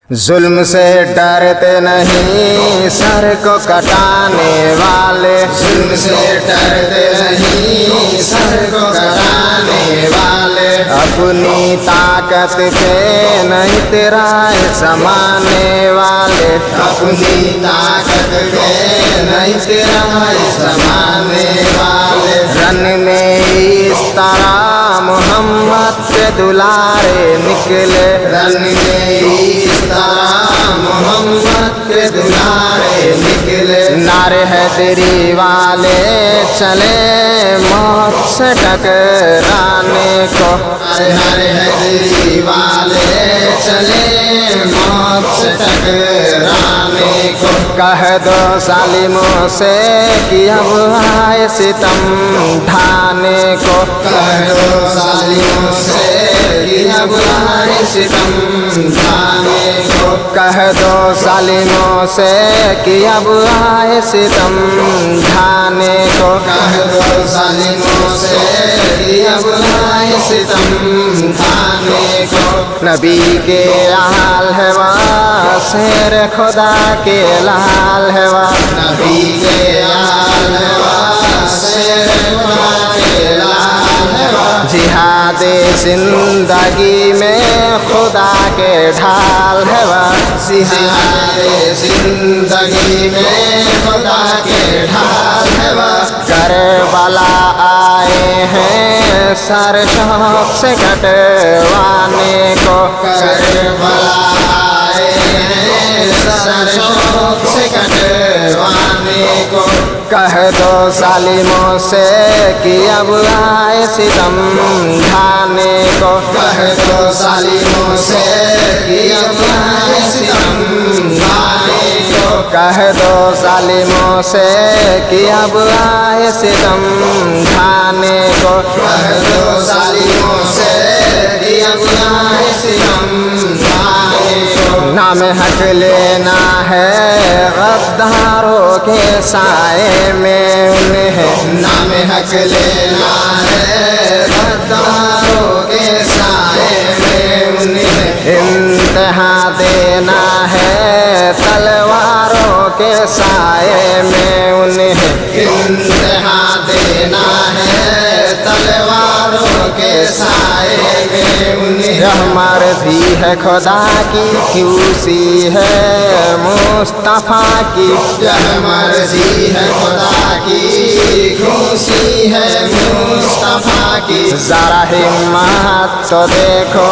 जुल्म से डरते नहीं सर को कटाने वाले, जुल्म से डरते नहीं सर को कटाने वाले। अपनी ताकत पे नहीं तेरा समाने वाले, अपनी ताकत पे नहीं तेरा समाने वाले। रन में इस तरह मोहम्मद के दुलारे निकले, रन में इस तरह मोहम्मद के दुलारे निकले। नारे हैदरी वाले चले मौत से टकराने को, नारे हैदरी वाले चले मौत से टकराने को। कह दो जालिमों से कि अब आए सितम ढाने को, कह दो जालिमों से कि अब आए सितम ढाने को। कह दो जालिमों से कि अब आए सितम ढाने को, कह दो जालिमों से कि अब आए सितम ढाने को। नबी के हाल है वह शेर खुदा के लाल है वह, नबी के हाल है वह शेर खुदा के लाल है वह। जिहादे जिंदगी में खुदा के ढाल है वह, जिहादे जिंदगी में खुदा के ढाल है वह। करबला आए हैं सर शौक से कटवाने को, करबला आए हैं सर शौक से कटवाने को। कह दो जालिमों से कि अब आए सितम ढाने को, कह दो जालिमों से कि अब आए सितम ढाने को। कह दो जालिमों से कि अब आए सितम ढाने को, कह दो जालिमों से कि अब आए सितम ढाने को। नाम हक लेना है गद्दारों के साए में उन्हें, नाम हक लेना है गद्दारों के साए में उन्हें। इम्तिहा देना है तलवारों के साए में उन्हें, इम्तिहा देना है तलवारों के साए में उन्हें। यह मर्जी है खुदा की खुशी है मुस्तफा की, यह मर्जी है खुदा की खुशी है मुस्तफा की। जरा हिम्मत तो देखो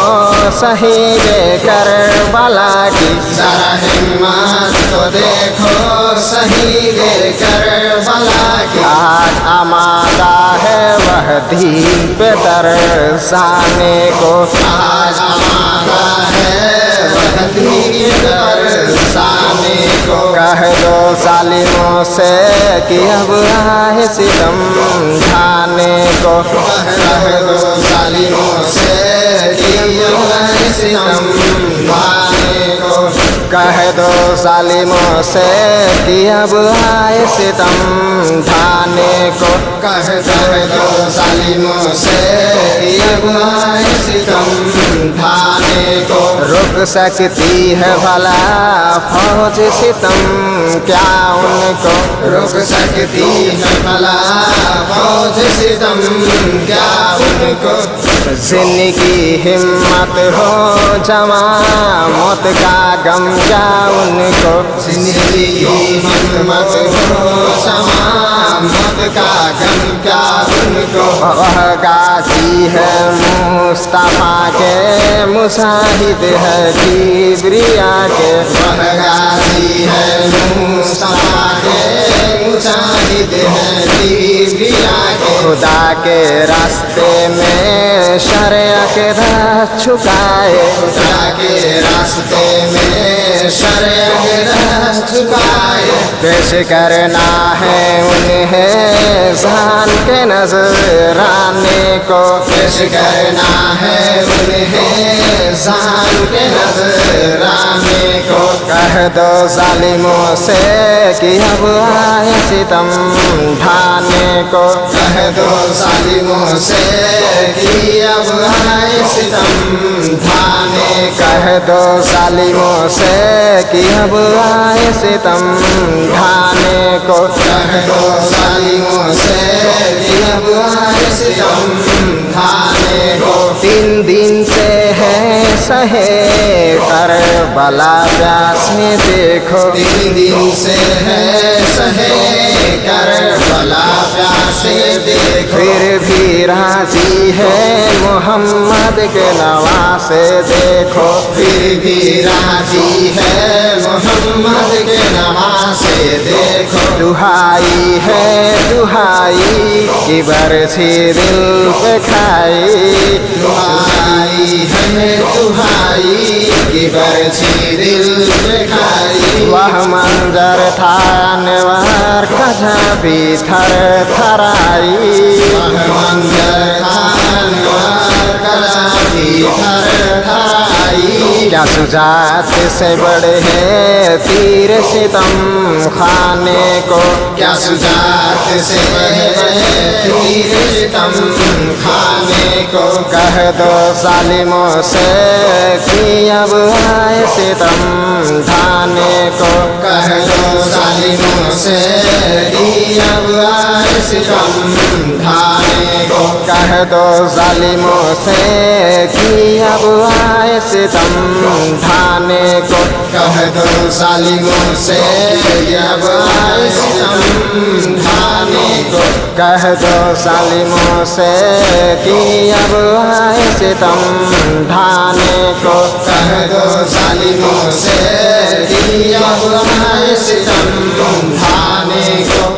शहीद करबला की, जरा हिम्मत तो देखो शहीद करबला की। आज आमादा है वह दीन पे दरसाने को, आज आमादा है वह दीन पे दरसाने को। कह दो जालिमों से कि अब आए सितम ढाने को, कह दो जालिमों से कि अब आए सितम ढाने को। कह दो जालिमों से कि अब आए सितम ढाने को, कह दो जालिमों से कि अब आए सितम ढाने को। रुक सकती है भला फौज सितम क्या उनको, रुक सकती है भला फौज सितम क्या उनको। जिनकी हिम्मत हो जमा मौत का गम क्या उनको, जिनकी हिम्मत हो जमा मौत का गम क्या उनको। वह गाजी है मुस्तफा के मुजाहिद है किबरिया के, वह गाजी है मुस्तफा के मुजाहिद है किबरिया के। खुदा के रास्ते में शरियत के राह झुकाए, खुदा के रास्ते में शरियत के राह झुकाए। पेश करना है उन्हें जान के नजराने को, पेश करना है उन्हें जान के नजराने को। कह दो जालिमों से कि अब आए सितम ढाने को। कह दो जालिमों से कि अब आए सितम ढाने। कह दो जालिमों से कि अब आए सितम ढाने को। कह दो जालिमों से कि अब आए सितम ढाने को। 3 दिन से है सहे करबला प्यासे देखो। 3 दिन से है सहे करबला प्यासे देखो। फिर भी राजी है मोहम्मद के नवासे देखो। फिर भी राजी है मोहम्मद के नवासे देखो। दुहाई है दुहाई कि बरसी दिल पे खाई। दुहाई है दुहाई कि बरसी दिल पे खाई। वह मंजर था अनवर कजा भी थर थराई। वह मंजर था अनवर कजा भी थर थराई। क्या सुजात से बड़े हैं तीर सितम खाने को। क्या सुजात से बड़े हैं तीर सितम खाने को। कह दो जालिमों से कि अब आए सितम ढाने को। कह दो जालिमों से कि अब आए सितम ढाने को। कह दो जालिमों से कि अब आए सितम ढाने को। कह दो जालिमों से कि अब आए सितम ढाने को। कह दो जालिमों से कि अब आए सितम ढाने को। कह दो जालिमों से कि अब आए सितम ढाने को।